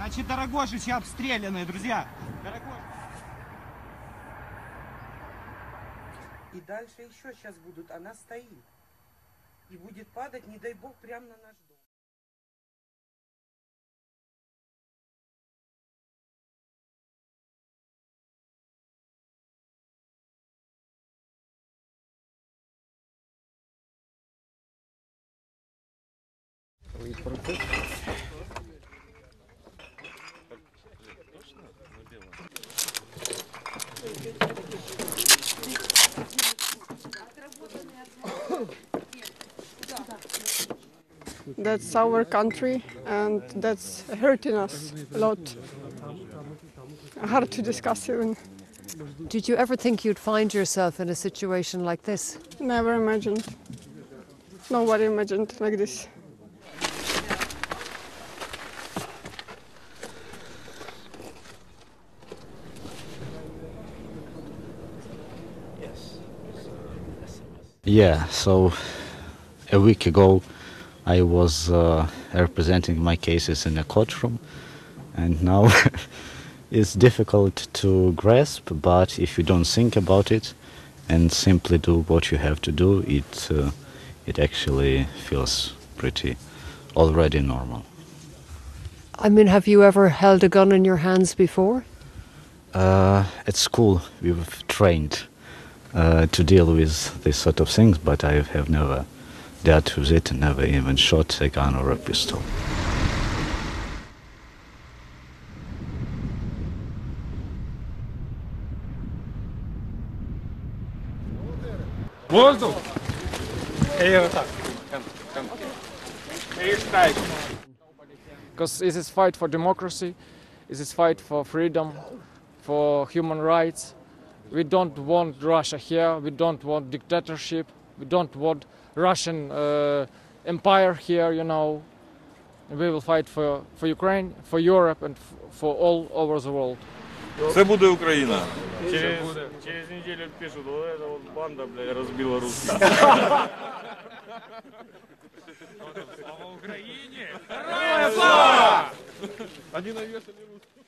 Значит, Дорогожичи обстреляны, друзья. Дорогожичи. И дальше еще сейчас будут. Она стоит. И будет падать, не дай бог, прямо на наш дом. That's our country, and that's hurting us a lot. Hard to discuss even. Did you ever think you'd find yourself in a situation like this? Never imagined. Nobody imagined like this. Yeah, so a week ago I was representing my cases in a courtroom, and now it's difficult to grasp, but if you don't think about it and simply do what you have to do, it actually feels pretty already normal. I mean, have you ever held a gun in your hands before? At school we've trained to deal with these sort of things, but I have never dealt with it, never even shot a gun or a pistol. Воздух! Because it is fight for democracy, it is fight for freedom, for human rights. We don't want Russia here, we don't want dictatorship, we don't want Russian empire here, you know. We will fight for Ukraine, for Europe and for all over the world. Це буде Україна. Через неделю пишут, вот эта вот банда, блядь, разбила русских. Слава Украине! Героям слава! Они навешали русских.